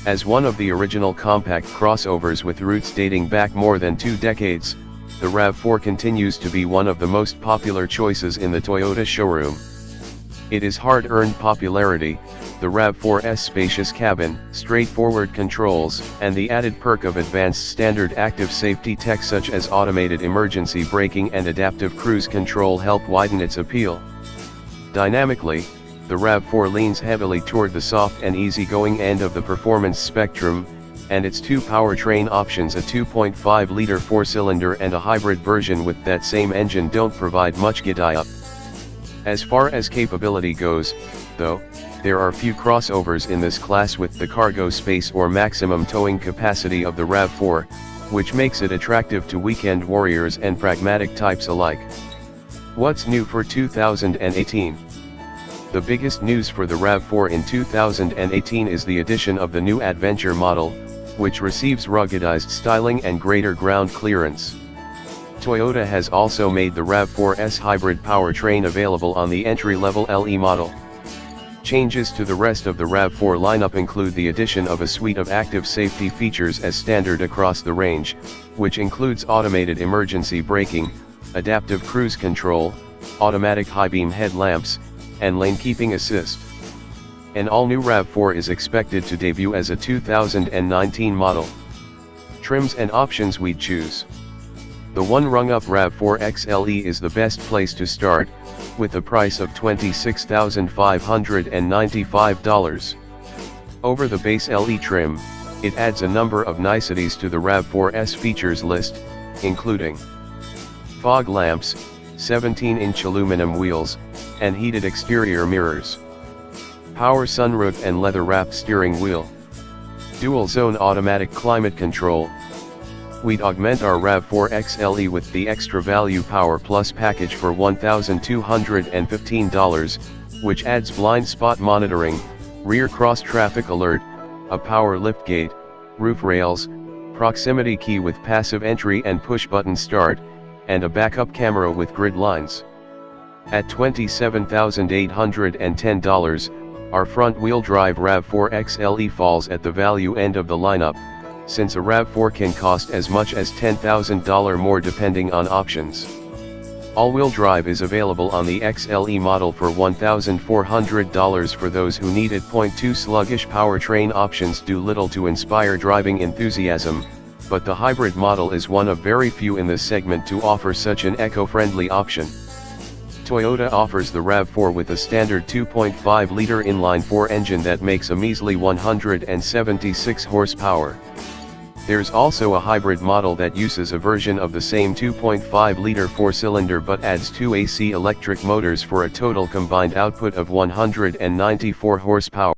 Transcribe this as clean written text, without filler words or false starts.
As one of the original compact crossovers with roots dating back more than 2 decades, the rav4 continues to be one of the most popular choices in the Toyota showroom. It is hard-earned popularity, the rav4's spacious cabin, straightforward controls, and the added perk of advanced standard active safety tech such as automated emergency braking and adaptive cruise control help widen its appeal. Dynamically, the rav4 leans heavily toward the soft and easygoing end of the performance spectrum, and its 2 powertrain options, a 2.5-liter 4-cylinder and a hybrid version with that same engine, don't provide much giddy-up. As far as capability goes, though, there are few crossovers in this class with the cargo space or maximum towing capacity of the rav4, which makes it attractive to weekend warriors and pragmatic types alike. What's new for 2018? The biggest news for the rav4 in 2018 is the addition of the new Adventure model, which receives ruggedized styling and greater ground clearance. Toyota has also made the rav4's hybrid powertrain available on the entry-level LE model. Changes to the rest of the rav4 lineup include the addition of a suite of active safety features as standard across the range, which includes automated emergency braking, adaptive cruise control, automatic high-beam headlamps, and lane keeping assist. An all-new rav4 is expected to debut as a 2019 model. Trims and options we'd choose. The one rung up rav4 XLE is the best place to start, with a price of $26,595. Over the base LE trim, it adds a number of niceties to the rav4's features list, including fog lamps, 17-inch aluminum wheels, and heated exterior mirrors, power sunroof and leather-wrapped steering wheel, dual-zone automatic climate control. We'd augment our rav4 XLE with the Extra Value Power Plus package for $1,215, which adds blind spot monitoring, rear cross traffic alert, a power liftgate, roof rails, proximity key with passive entry and push-button start, and a backup camera with grid lines. At $27,810, our front-wheel drive rav4 XLE falls at the value end of the lineup, since a rav4 can cost as much as $10,000 more depending on options. All-wheel drive is available on the XLE model for $1,400 for those who need it. .2 sluggish powertrain options do little to inspire driving enthusiasm, but the hybrid model is one of very few in this segment to offer such an eco-friendly option. Toyota offers the rav4 with a standard 2.5-liter inline-4 engine that makes a measly 176 horsepower. There's also a hybrid model that uses a version of the same 2.5-liter 4-cylinder but adds 2 AC electric motors for a total combined output of 194 horsepower.